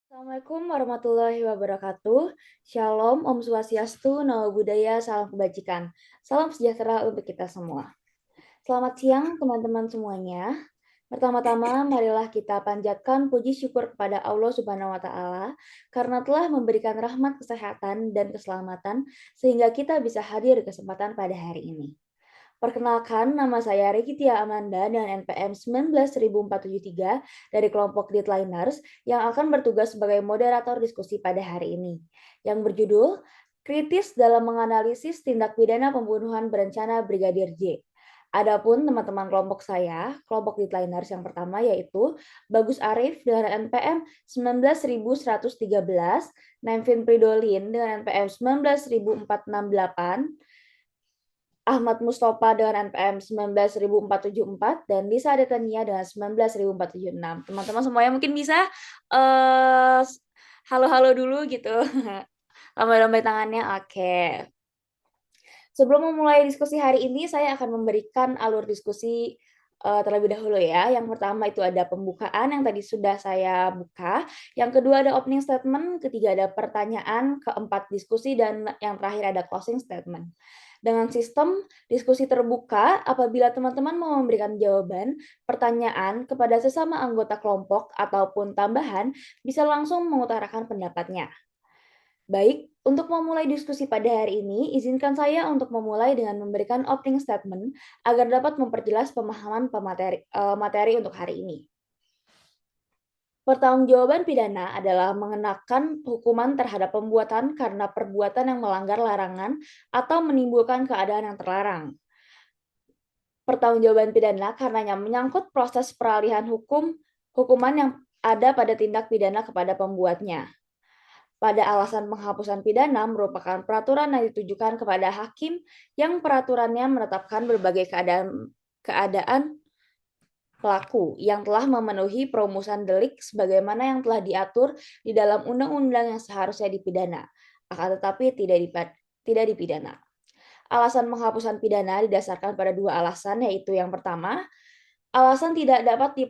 Assalamualaikum warahmatullahi wabarakatuh. Shalom, Om Swastiastu, Namo Buddhaya, salam kebajikan. Salam sejahtera untuk kita semua. Selamat siang teman-teman semuanya. Pertama-tama, marilah kita panjatkan puji syukur kepada Allah Subhanahu wa Ta'ala karena telah memberikan rahmat kesehatan dan keselamatan sehingga kita bisa hadir di kesempatan pada hari ini. Perkenalkan, nama saya Riki Tia Amanda dengan NPM 19.473 dari kelompok Deadliners yang akan bertugas sebagai moderator diskusi pada hari ini, yang berjudul Kritis dalam Menganalisis Tindak Pidana Pembunuhan Berencana Brigadir J. Adapun teman-teman kelompok saya, kelompok Deadliners yang pertama yaitu Bagus Arif dengan NPM 19.113, Nevin Pridolin dengan NPM 19.468, Ahmad Mustafa dengan NPM 19.474 dan Lisa Adetania dengan 19.476. Teman-teman semuanya mungkin bisa halo-halo dulu gitu. Lambai-lambai tangannya. Oke. Sebelum memulai diskusi hari ini, saya akan memberikan alur diskusi terlebih dahulu ya. Yang pertama itu ada pembukaan yang tadi sudah saya buka. Yang kedua ada opening statement, ketiga ada pertanyaan, keempat diskusi, dan yang terakhir ada closing statement. Dengan sistem diskusi terbuka, apabila teman-teman mau memberikan jawaban, pertanyaan kepada sesama anggota kelompok ataupun tambahan, bisa langsung mengutarakan pendapatnya. Baik, untuk memulai diskusi pada hari ini, izinkan saya untuk memulai dengan memberikan opening statement agar dapat memperjelas pemahaman materi untuk hari ini. Pertanggungjawaban pidana adalah mengenakan hukuman terhadap pembuatan karena perbuatan yang melanggar larangan atau menimbulkan keadaan yang terlarang. Pertanggungjawaban pidana karenanya menyangkut proses peralihan hukuman yang ada pada tindak pidana kepada pembuatnya. Pada alasan penghapusan pidana merupakan peraturan yang ditujukan kepada hakim yang peraturannya menetapkan berbagai keadaan pelaku yang telah memenuhi perumusan delik sebagaimana yang telah diatur di dalam undang-undang yang seharusnya dipidana, akan tetapi tidak dipidana. Alasan penghapusan pidana didasarkan pada dua alasan, yaitu yang pertama, alasan tidak dapat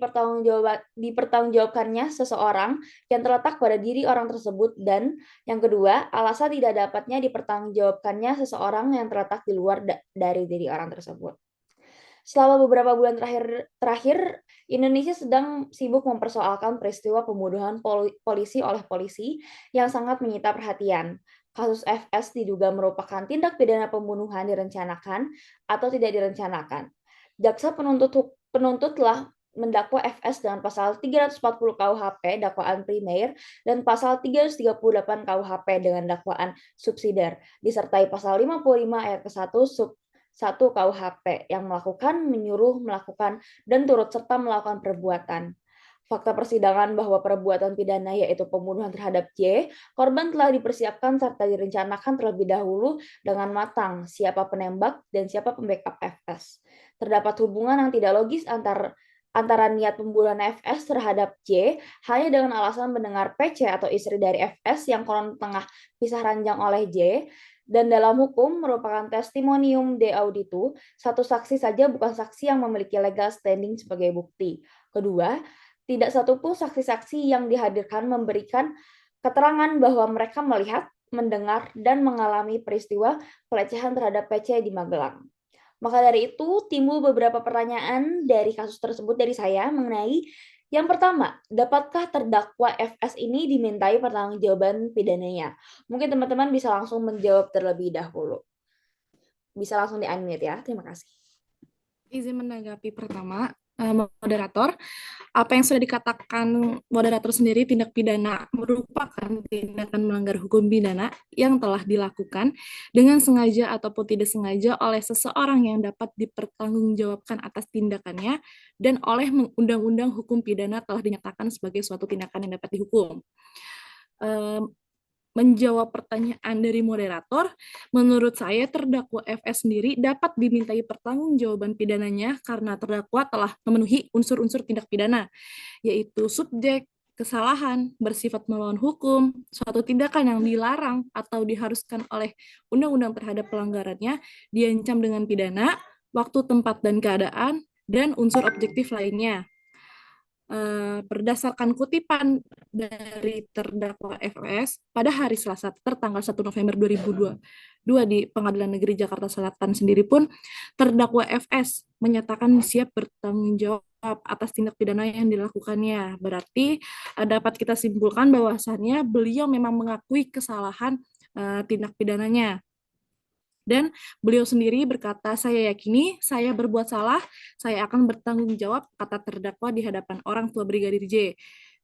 dipertanggungjawabkannya seseorang yang terletak pada diri orang tersebut, dan yang kedua, alasan tidak dapatnya dipertanggungjawabkannya seseorang yang terletak di luar dari diri orang tersebut. Selama beberapa bulan terakhir, Indonesia sedang sibuk mempersoalkan peristiwa pembunuhan polisi oleh polisi yang sangat menyita perhatian. Kasus FS diduga merupakan tindak pidana pembunuhan direncanakan atau tidak direncanakan. Jaksa penuntut telah mendakwa FS dengan pasal 340 KUHP dakwaan primer dan pasal 338 KUHP dengan dakwaan subsidiar, disertai pasal 55 ayat ke-1 sub 1 KUHP yang melakukan, menyuruh melakukan, dan turut serta melakukan perbuatan. Fakta persidangan bahwa perbuatan pidana yaitu pembunuhan terhadap J, korban telah dipersiapkan serta direncanakan terlebih dahulu dengan matang siapa penembak dan siapa pembackup FS. Terdapat hubungan yang tidak logis antara niat pembunuhan FS terhadap J hanya dengan alasan mendengar PC atau istri dari FS yang konon tengah pisah ranjang oleh J, dan dalam hukum merupakan testimonium de auditu, satu saksi saja bukan saksi yang memiliki legal standing sebagai bukti. Kedua, tidak satupun saksi-saksi yang dihadirkan memberikan keterangan bahwa mereka melihat, mendengar, dan mengalami peristiwa pelecehan terhadap PC di Magelang. Maka dari itu, timbul beberapa pertanyaan dari kasus tersebut dari saya mengenai yang pertama, dapatkah terdakwa FS ini dimintai pertanggungjawaban pidananya? Mungkin teman-teman bisa langsung menjawab terlebih dahulu. Bisa langsung di-unmute ya. Terima kasih. Izin menanggapi pertama, moderator. Apa yang sudah dikatakan moderator sendiri, tindak pidana merupakan tindakan melanggar hukum pidana yang telah dilakukan dengan sengaja ataupun tidak sengaja oleh seseorang yang dapat dipertanggungjawabkan atas tindakannya dan oleh undang-undang hukum pidana telah dinyatakan sebagai suatu tindakan yang dapat dihukum. Menjawab pertanyaan dari moderator, menurut saya terdakwa FS sendiri dapat dimintai pertanggungjawaban pidananya karena terdakwa telah memenuhi unsur-unsur tindak pidana, yaitu subjek, kesalahan, bersifat melawan hukum, suatu tindakan yang dilarang atau diharuskan oleh undang-undang terhadap pelanggarannya, diancam dengan pidana, waktu, tempat, dan keadaan, dan unsur objektif lainnya. berdasarkan kutipan dari terdakwa FS pada hari Selasa tertanggal 1 November 2022 di Pengadilan Negeri Jakarta Selatan sendiri pun terdakwa FS menyatakan siap bertanggung jawab atas tindak pidana yang dilakukannya. Berarti dapat kita simpulkan bahwasannya beliau memang mengakui kesalahan tindak pidananya. Dan beliau sendiri berkata, saya yakini saya berbuat salah, saya akan bertanggung jawab, kata terdakwa di hadapan orang tua Brigadir J.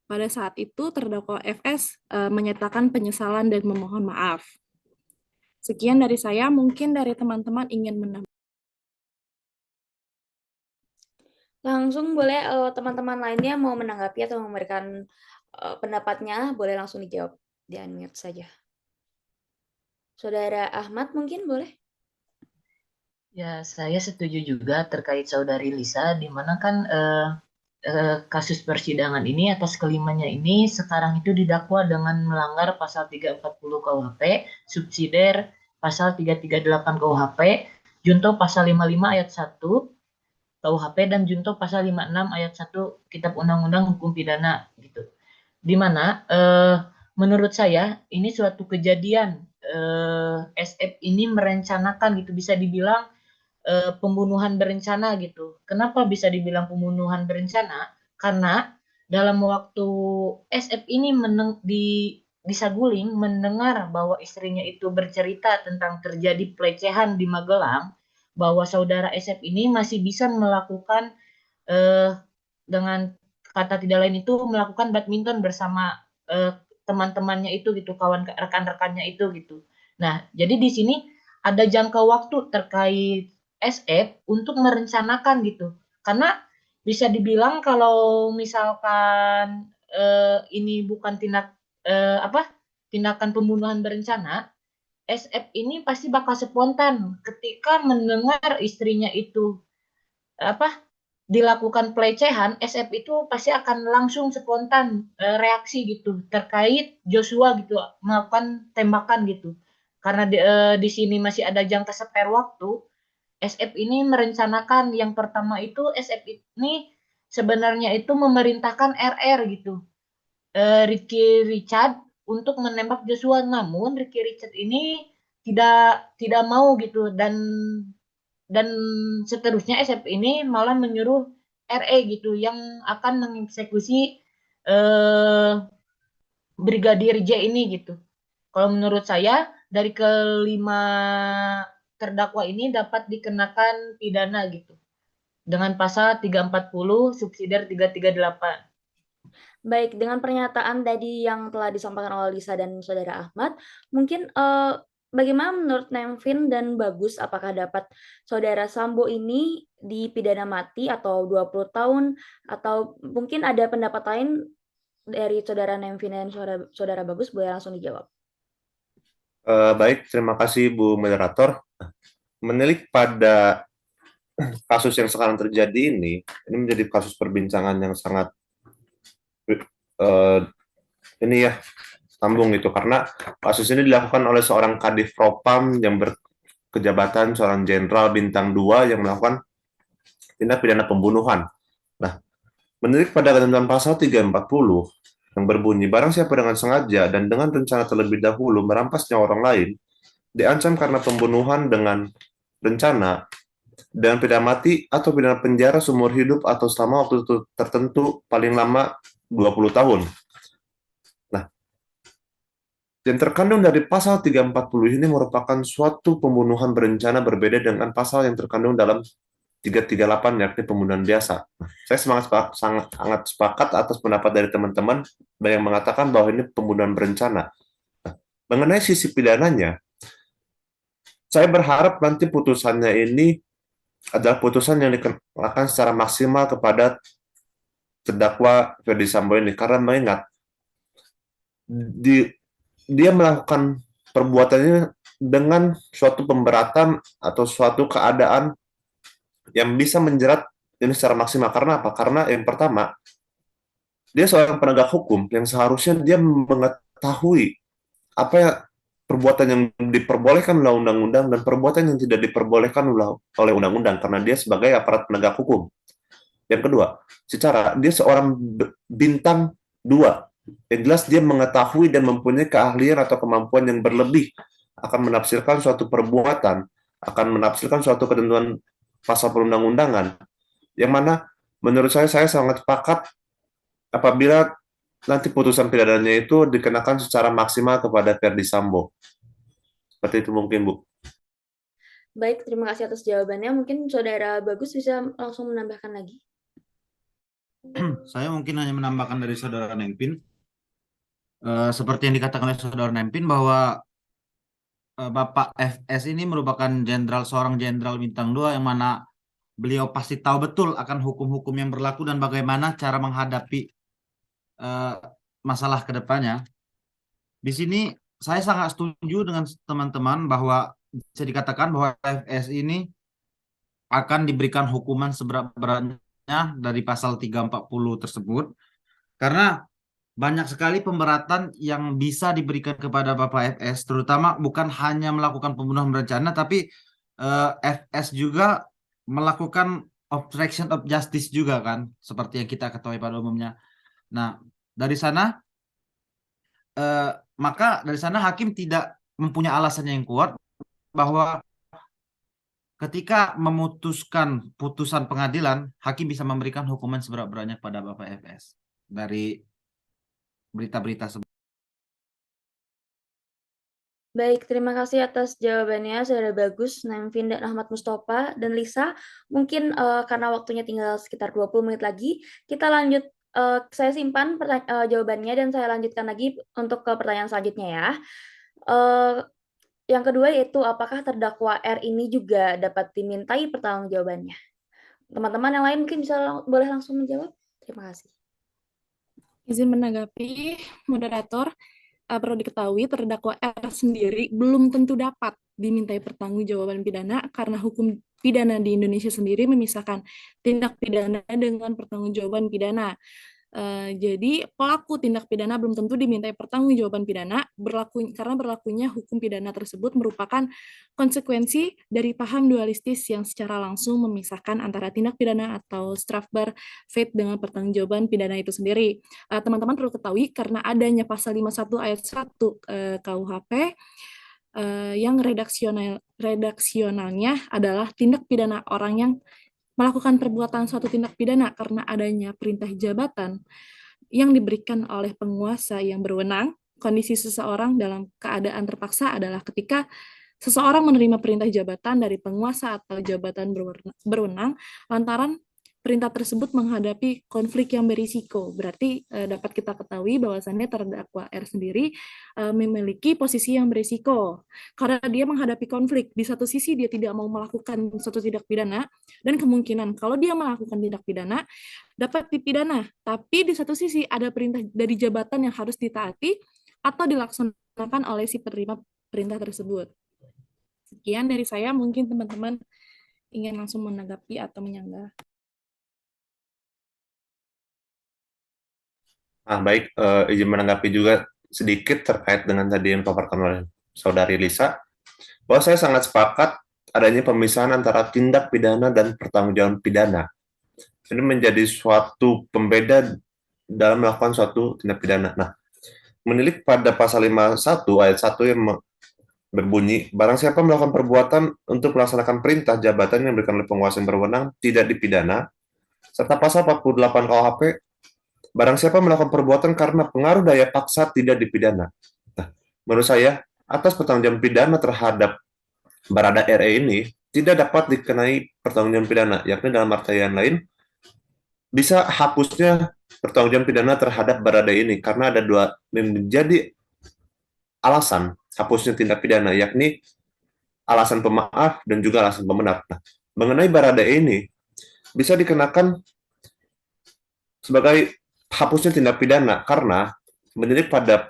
Pada saat itu terdakwa FS menyatakan penyesalan dan memohon maaf. Sekian dari saya, mungkin dari teman-teman ingin menambah. Langsung boleh teman-teman lainnya mau menanggapi atau memberikan pendapatnya, boleh langsung dijawab. Di-unmute saja. Saudara Ahmad mungkin boleh? Ya, saya setuju juga terkait saudari Lisa, di mana kan kasus persidangan ini atas kelimanya ini sekarang itu didakwa dengan melanggar pasal 340 KUHP, subsidiar pasal 338 KUHP, junto pasal 55 ayat 1 KUHP, dan junto pasal 56 ayat 1 Kitab Undang-Undang Hukum Pidana gitu. Di mana menurut saya ini suatu kejadian SF ini merencanakan gitu, bisa dibilang pembunuhan berencana gitu. Kenapa bisa dibilang pembunuhan berencana? Karena dalam waktu SF ini di Saguling mendengar bahwa istrinya itu bercerita tentang terjadi pelecehan di Magelang, bahwa saudara SF ini masih bisa melakukan dengan kata tidak lain itu melakukan badminton bersama teman-temannya itu gitu, kawan rekan-rekannya itu gitu. Nah, jadi di sini ada jangka waktu terkait SF untuk merencanakan gitu. Karena bisa dibilang kalau misalkan ini bukan tindakan pembunuhan berencana, SF ini pasti bakal spontan ketika mendengar istrinya itu dilakukan pelecehan. SF itu pasti akan langsung spontan reaksi gitu terkait Joshua gitu, melakukan tembakan gitu. Karena di sini masih ada jangka spare waktu, SF ini merencanakan yang pertama itu SF ini sebenarnya itu memerintahkan RR gitu, Ricky Richard, untuk menembak Joshua, namun Ricky Richard ini tidak mau gitu, dan seterusnya SF ini malah menyuruh RE gitu yang akan mengeksekusi Brigadir J ini gitu. Kalau menurut saya dari kelima terdakwa ini dapat dikenakan pidana gitu dengan pasal 340 subsidiar 338. Baik, dengan pernyataan tadi yang telah disampaikan oleh Lisa dan Saudara Ahmad, mungkin bagaimana menurut Nemvin dan Bagus, apakah dapat Saudara Sambo ini dipidana mati atau 20 tahun, atau mungkin ada pendapat lain dari Saudara Nemvin dan Saudara Bagus, boleh langsung dijawab. Baik, terima kasih Bu Moderator. Menilik pada kasus yang sekarang terjadi ini menjadi kasus perbincangan yang sangat ini ya, sambung gitu, karena kasus ini dilakukan oleh seorang Kadif Propam yang berkejabatan seorang jenderal bintang 2 yang melakukan tindak pidana pembunuhan. Nah, menilik pada ketentuan pasal 340 yang berbunyi barang siapa dengan sengaja dan dengan rencana terlebih dahulu merampas nyawa orang lain diancam karena pembunuhan dengan rencana dengan pidana mati atau pidana penjara seumur hidup atau selama waktu tertentu paling lama 20 tahun. Nah, yang terkandung dari pasal 340 ini merupakan suatu pembunuhan berencana berbeda dengan pasal yang terkandung dalam 338 yakni pembunuhan biasa. Saya sangat sepakat atas pendapat dari teman-teman yang mengatakan bahwa ini pembunuhan berencana. Nah, mengenai sisi pidananya, saya berharap nanti putusannya ini adalah putusan yang dikenakan secara maksimal kepada terdakwa Ferdy Sambo ini, karena mengingat dia melakukan perbuatannya dengan suatu pemberatan atau suatu keadaan yang bisa menjerat ini secara maksimal. Karena apa? Karena yang pertama, dia seorang penegak hukum yang seharusnya dia mengetahui apa ya perbuatan yang diperbolehkan oleh undang-undang dan perbuatan yang tidak diperbolehkan oleh undang-undang, karena dia sebagai aparat penegak hukum. Yang kedua, secara dia seorang bintang 2. Yang jelas dia mengetahui dan mempunyai keahlian atau kemampuan yang berlebih akan menafsirkan suatu perbuatan, akan menafsirkan suatu ketentuan pasal perundang-undangan, yang mana menurut saya sangat sepakat apabila nanti putusan pidananya itu dikenakan secara maksimal kepada Ferdy Sambo. Seperti itu mungkin, Bu. Baik, terima kasih atas jawabannya. Mungkin Saudara Bagus bisa langsung menambahkan lagi. Saya mungkin hanya menambahkan dari Saudara Nempin. Seperti yang dikatakan oleh Saudara Nempin bahwa Bapak FS ini merupakan seorang jenderal bintang 2 yang mana beliau pasti tahu betul akan hukum-hukum yang berlaku dan bagaimana cara menghadapi masalah ke depannya. Di sini saya sangat setuju dengan teman-teman bahwa bisa dikatakan bahwa FS ini akan diberikan hukuman seberat-beratnya dari pasal 340 tersebut, karena banyak sekali pemberatan yang bisa diberikan kepada Bapak FS, terutama bukan hanya melakukan pembunuhan berencana, tapi FS juga melakukan obstruction of justice juga kan, seperti yang kita ketahui pada umumnya. Nah, dari sana maka dari sana hakim tidak mempunyai alasan yang kuat bahwa ketika memutuskan putusan pengadilan, hakim bisa memberikan hukuman seberat-beratnya kepada Bapak FS dari berita-berita sebelumnya. Baik, terima kasih atas jawabannya, Saudara Bagus, Nempin, dan Ahmad Mustafa, dan Lisa. Mungkin karena waktunya tinggal sekitar 20 menit lagi, kita lanjut. Saya simpan jawabannya dan saya lanjutkan lagi untuk ke pertanyaan selanjutnya ya. Yang kedua yaitu apakah terdakwa R ini juga dapat dimintai pertanggungjawabannya? Teman-teman yang lain mungkin boleh langsung menjawab. Terima kasih. Izin menanggapi, moderator. Perlu diketahui terdakwa R sendiri belum tentu dapat dimintai pertanggungjawaban pidana karena hukum pidana di Indonesia sendiri memisahkan tindak pidana dengan pertanggungjawaban pidana. Jadi pelaku tindak pidana belum tentu dimintai pertanggungjawaban pidana karena berlakunya hukum pidana tersebut merupakan konsekuensi dari paham dualistis yang secara langsung memisahkan antara tindak pidana atau strafbar fate dengan pertanggungjawaban pidana itu sendiri. Teman-teman perlu ketahui karena adanya pasal 51 ayat 1 KUHP yang redaksionalnya adalah tindak pidana orang yang melakukan perbuatan suatu tindak pidana karena adanya perintah jabatan yang diberikan oleh penguasa yang berwenang. Kondisi seseorang dalam keadaan terpaksa adalah ketika seseorang menerima perintah jabatan dari penguasa atau jabatan berwenang lantaran perintah tersebut menghadapi konflik yang berisiko. Berarti dapat kita ketahui bahwasannya terdakwa R sendiri memiliki posisi yang berisiko. Karena dia menghadapi konflik, di satu sisi dia tidak mau melakukan suatu tindak pidana, dan kemungkinan kalau dia melakukan tindak pidana, dapat dipidana. Tapi di satu sisi ada perintah dari jabatan yang harus ditaati atau dilaksanakan oleh si penerima perintah tersebut. Sekian dari saya, mungkin teman-teman ingin langsung menanggapi atau menyanggah. Baik, izin menanggapi juga sedikit terkait dengan tadi yang dipaparkan oleh Saudari Lisa, bahwa saya sangat sepakat adanya pemisahan antara tindak pidana dan pertanggungjawaban pidana. Ini menjadi suatu pembeda dalam melakukan suatu tindak pidana. Nah, menilik pada pasal 51 ayat 1 yang berbunyi, barang siapa melakukan perbuatan untuk melaksanakan perintah jabatan yang diberikan oleh penguasa yang berwenang tidak dipidana, serta pasal 48 KUHP, barang siapa melakukan perbuatan karena pengaruh daya paksa tidak dipidana. Nah, menurut saya, atas pertanggungjawaban pidana terhadap Barada RE ini tidak dapat dikenai pertanggungjawaban pidana, yakni dalam artian lain, bisa hapusnya pertanggungjawaban pidana terhadap Barada ini, karena ada dua menjadi alasan hapusnya tindak pidana, yakni alasan pemaaf dan juga alasan pembenar. Nah, mengenai Barada ini, bisa dikenakan sebagai hapusnya tindak pidana karena menilik pada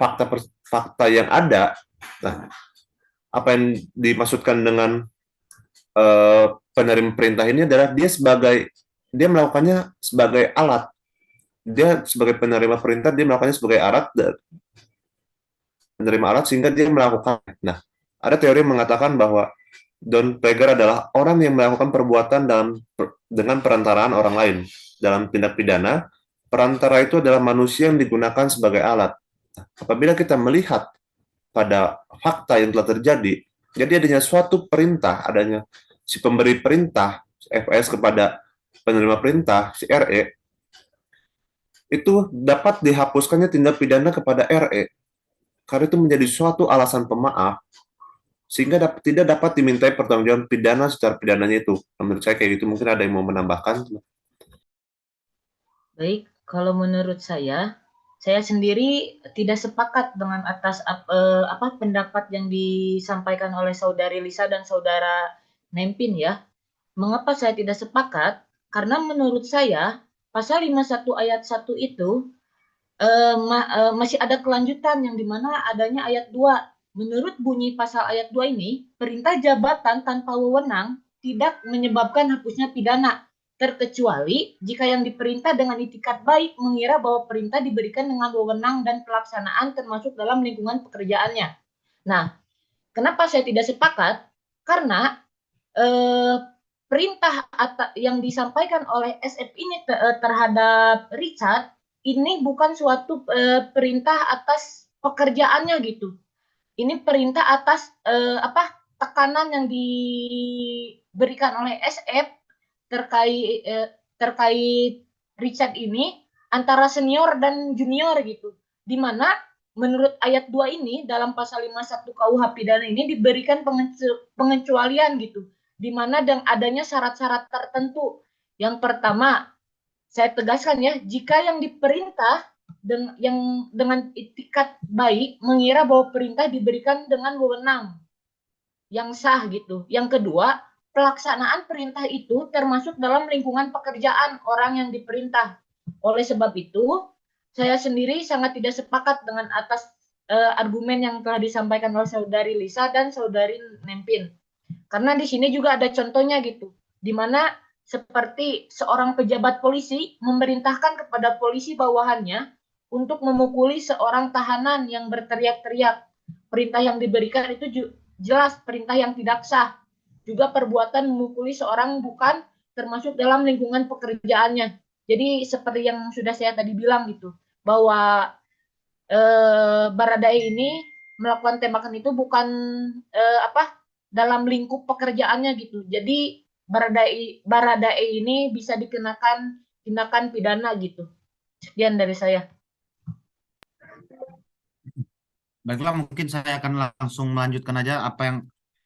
fakta yang ada. Nah, apa yang dimaksudkan dengan penerima perintah ini adalah dia melakukannya sebagai alat. Dia sebagai penerima perintah, dia melakukannya sebagai alat, penerima alat sehingga dia melakukan. Nah, ada teori yang mengatakan bahwa downplagger adalah orang yang melakukan perbuatan dengan perantaraan orang lain. dalam tindak pidana, perantara itu adalah manusia yang digunakan sebagai alat. Apabila kita melihat pada fakta yang telah terjadi, jadi adanya suatu perintah, adanya si pemberi perintah, FS kepada penerima perintah, si RE, itu dapat dihapuskannya tindak pidana kepada RE, karena itu menjadi suatu alasan pemaaf, sehingga tidak dapat dimintai pertanggungjawaban pidana secara pidananya itu. Menurut saya kayak gitu, mungkin ada yang mau menambahkan? Baik, kalau menurut saya sendiri tidak sepakat dengan pendapat yang disampaikan oleh Saudari Lisa dan Saudara Nempin ya. Mengapa saya tidak sepakat? Karena menurut saya pasal 51 ayat 1 itu masih ada kelanjutan yang dimana adanya ayat 2. Menurut bunyi pasal ayat 2 ini, perintah jabatan tanpa wewenang tidak menyebabkan hapusnya pidana, terkecuali jika yang diperintah dengan itikat baik mengira bahwa perintah diberikan dengan wewenang dan pelaksanaan termasuk dalam lingkungan pekerjaannya. Nah, kenapa saya tidak sepakat? Karena perintah yang disampaikan oleh SF ini terhadap Richard ini bukan suatu perintah atas pekerjaannya gitu. Ini perintah atas tekanan yang diberikan oleh SF terkait Richard ini antara senior dan junior gitu. Di mana menurut ayat 2 ini dalam pasal 51 KUH pidana ini diberikan pengecualian gitu. Di mana dan adanya syarat-syarat tertentu. Yang pertama, saya tegaskan ya, jika yang diperintah dengan itikat baik mengira bahwa perintah diberikan dengan wewenang yang sah gitu. Yang kedua, pelaksanaan perintah itu termasuk dalam lingkungan pekerjaan orang yang diperintah. Oleh sebab itu, saya sendiri sangat tidak sepakat dengan atas argumen yang telah disampaikan oleh Saudari Lisa dan Saudari Nempin. Karena di sini juga ada contohnya gitu, di mana seperti seorang pejabat polisi memerintahkan kepada polisi bawahannya untuk memukuli seorang tahanan yang berteriak-teriak. Perintah yang diberikan itu jelas perintah yang tidak sah. Juga perbuatan memukuli seorang bukan termasuk dalam lingkungan pekerjaannya. Jadi seperti yang sudah saya tadi bilang gitu, bahwa Baradae ini melakukan tembakan itu bukan dalam lingkup pekerjaannya gitu. Jadi Baradae ini bisa dikenakan tindakan pidana gitu. Sekian dari saya. Baiklah, mungkin saya akan langsung melanjutkan aja apa yang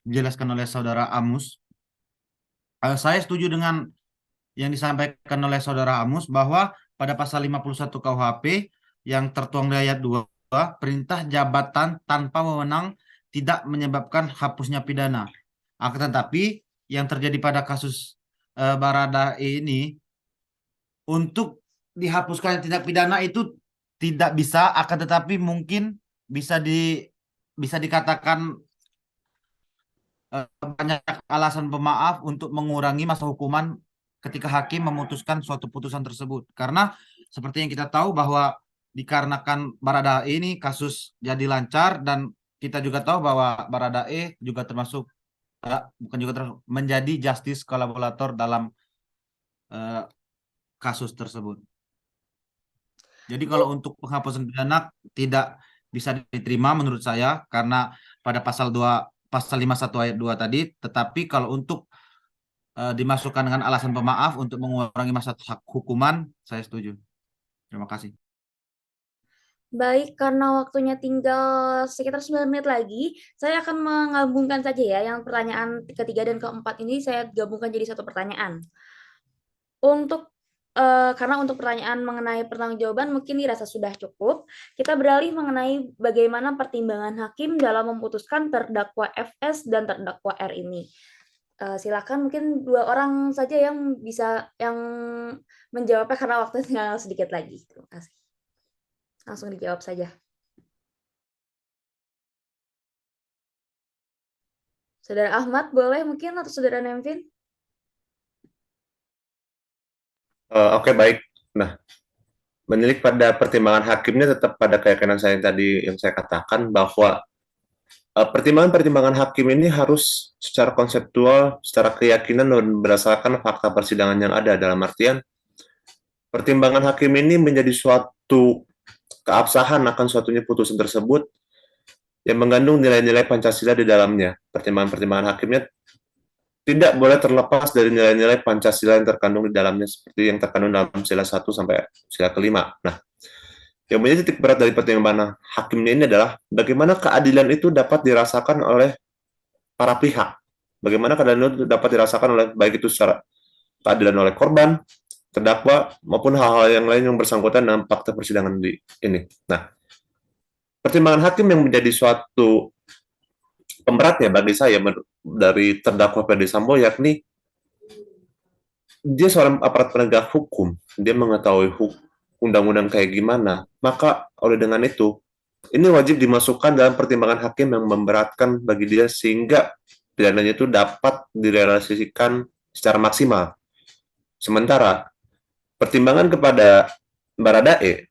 dijelaskan oleh Saudara Amus. Saya setuju dengan yang disampaikan oleh Saudara Amus bahwa pada pasal 51 KUHP yang tertuang di ayat 2, perintah jabatan tanpa wewenang tidak menyebabkan hapusnya pidana. Akan tetapi yang terjadi pada kasus Baradae ini, untuk dihapuskan tindak pidana itu tidak bisa, akan tetapi mungkin bisa dikatakan banyak alasan pemaaf untuk mengurangi masa hukuman ketika hakim memutuskan suatu putusan tersebut. Karena seperti yang kita tahu bahwa dikarenakan Baradae ini kasus jadi lancar, dan kita juga tahu bahwa Baradae juga termasuk menjadi justice kolaborator dalam kasus tersebut. Jadi kalau untuk penghapusan pidana tidak bisa diterima menurut saya karena pada pasal 51 ayat 2 tadi, tetapi kalau untuk dimasukkan dengan alasan pemaaf untuk mengurangi masa hukuman, saya setuju. Terima kasih. Baik, karena waktunya tinggal sekitar 9 menit lagi, saya akan menggabungkan saja ya, yang pertanyaan ketiga dan keempat ini saya gabungkan jadi satu pertanyaan. Karena untuk pertanyaan mengenai pertanggungjawaban mungkin dirasa sudah cukup, kita beralih mengenai bagaimana pertimbangan hakim dalam memutuskan terdakwa FS dan terdakwa R ini. Silakan mungkin 2 orang saja yang bisa menjawabnya karena waktu tinggal sedikit lagi. Terima kasih. Langsung dijawab saja. Saudara Ahmad boleh mungkin, atau Saudara Nemvin? Oke, baik. Nah, menilik pada pertimbangan hakimnya tetap pada keyakinan saya tadi yang saya katakan bahwa pertimbangan-pertimbangan hakim ini harus secara konseptual, secara keyakinan dan berdasarkan fakta persidangan yang ada, dalam artian Pertimbangan hakim ini menjadi suatu keabsahan akan suatunya putusan tersebut yang mengandung nilai-nilai Pancasila di dalamnya. Pertimbangan-pertimbangan hakimnya tidak boleh terlepas dari nilai-nilai Pancasila yang terkandung di dalamnya seperti yang terkandung dalam sila 1 sampai sila kelima. Nah, yang menjadi titik berat dari pertimbangan hakimnya ini adalah bagaimana keadilan itu dapat dirasakan oleh para pihak. Bagaimana keadilan itu dapat dirasakan oleh baik itu secara keadilan oleh korban, terdakwa, maupun hal-hal yang lain yang bersangkutan dengan fakta persidangan di ini. Nah, pertimbangan hakim yang menjadi suatu pemberatnya bagi saya dari terdakwa Ferdi Sambo yakni dia seorang aparat penegak hukum, dia mengetahui undang-undang kayak gimana, maka oleh dengan itu ini wajib dimasukkan dalam pertimbangan hakim yang memberatkan bagi dia sehingga pidananya itu dapat direalisasikan secara maksimal. Sementara pertimbangan kepada Baradae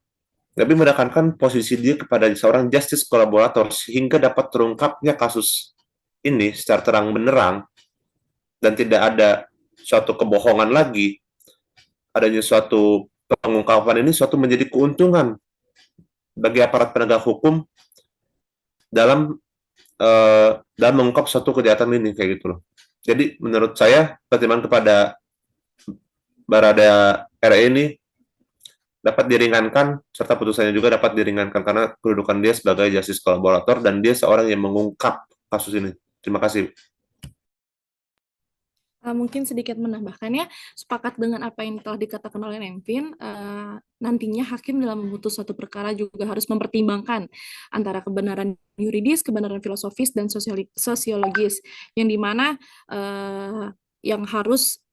lebih menekankan posisi dia kepada seorang justice kolaborator sehingga dapat terungkapnya kasus ini secara terang benderang dan tidak ada suatu kebohongan lagi. Adanya suatu pengungkapan ini suatu menjadi keuntungan bagi aparat penegak hukum dalam dalam mengungkap suatu kejahatan ini kayak gitu loh. Jadi menurut saya pertimbangan kepada Barada RE ini dapat diringankan serta putusannya juga dapat diringankan karena kedudukan dia sebagai justice kolaborator dan dia seorang yang mengungkap kasus ini. Terima kasih. Mungkin sedikit menambahkannya, sepakat dengan apa yang telah dikatakan oleh Nemvin, nantinya hakim dalam memutus suatu perkara juga harus mempertimbangkan antara kebenaran yuridis, kebenaran filosofis, dan sosiologis, yang dimana yang harus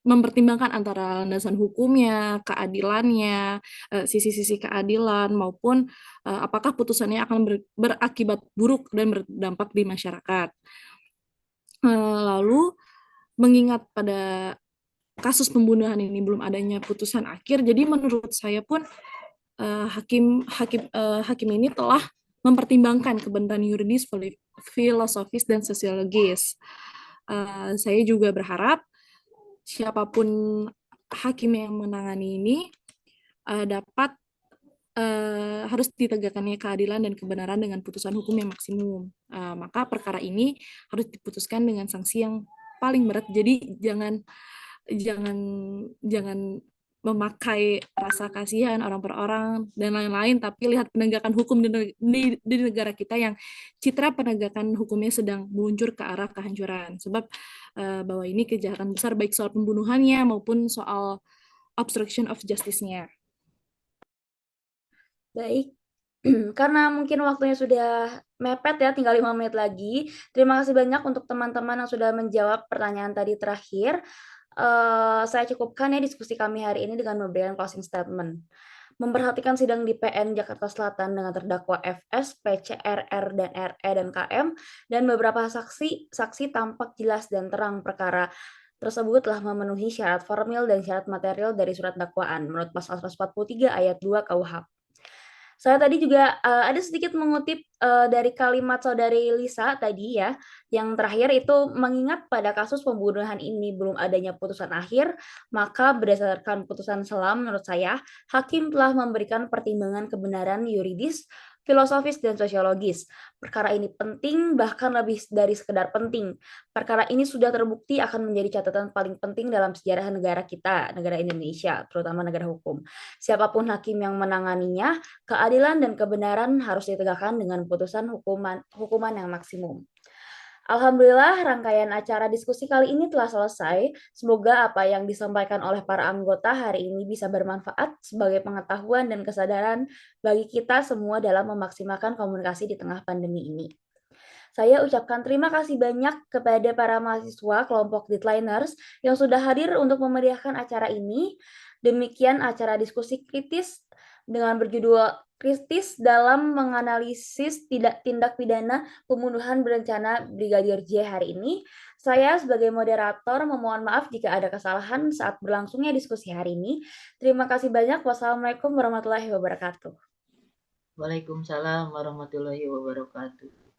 mempertimbangkan antara landasan hukumnya, keadilannya, sisi-sisi keadilan, maupun apakah putusannya akan berakibat buruk dan berdampak di masyarakat. Lalu, mengingat pada kasus pembunuhan ini belum adanya putusan akhir, jadi menurut saya pun hakim ini telah mempertimbangkan kebenaran yuridis, filosofis, dan sosiologis. Saya juga berharap siapapun hakim yang menangani ini dapat harus ditegakkannya keadilan dan kebenaran dengan putusan hukum yang maksimum. Maka perkara ini harus diputuskan dengan sanksi yang paling berat. Jadi jangan memakai rasa kasihan orang per orang dan lain-lain, tapi lihat penegakan hukum di negara kita yang citra penegakan hukumnya sedang meluncur ke arah kehancuran. Sebab bahwa ini kejahatan besar baik soal pembunuhannya maupun soal obstruction of justice-nya. Baik, karena mungkin waktunya sudah mepet ya, tinggal 5 menit lagi. Terima kasih banyak untuk teman-teman yang sudah menjawab pertanyaan tadi terakhir. Saya cukupkan ya diskusi kami hari ini dengan memberikan closing statement. Memperhatikan sidang di PN Jakarta Selatan dengan terdakwa FS, PC, RR, dan RE, dan KM, dan beberapa saksi tampak jelas dan terang perkara tersebut telah memenuhi syarat formil dan syarat material dari surat dakwaan menurut pasal 143 ayat 2 KUHP. Saya tadi juga ada sedikit mengutip dari kalimat saudari Lisa tadi ya, yang terakhir itu mengingat pada kasus pembunuhan ini belum adanya putusan akhir, maka berdasarkan putusan selam menurut saya, hakim telah memberikan pertimbangan kebenaran yuridis, filosofis, dan sosiologis. Perkara ini penting, bahkan lebih dari sekedar penting. Perkara ini sudah terbukti akan menjadi catatan paling penting dalam sejarah negara kita, negara Indonesia, terutama negara hukum. Siapapun hakim yang menanganinya, keadilan dan kebenaran harus ditegakkan dengan putusan hukuman yang maksimum. Alhamdulillah, rangkaian acara diskusi kali ini telah selesai. Semoga apa yang disampaikan oleh para anggota hari ini bisa bermanfaat sebagai pengetahuan dan kesadaran bagi kita semua dalam memaksimalkan komunikasi di tengah pandemi ini. Saya ucapkan terima kasih banyak kepada para mahasiswa kelompok Deadliners yang sudah hadir untuk memeriahkan acara ini. Demikian acara diskusi kritis dengan berjudul Kritis dalam menganalisis tindak pidana pembunuhan berencana Brigadir J hari ini. Saya sebagai moderator memohon maaf jika ada kesalahan saat berlangsungnya diskusi hari ini. Terima kasih banyak. Wassalamualaikum warahmatullahi wabarakatuh. Waalaikumsalam warahmatullahi wabarakatuh.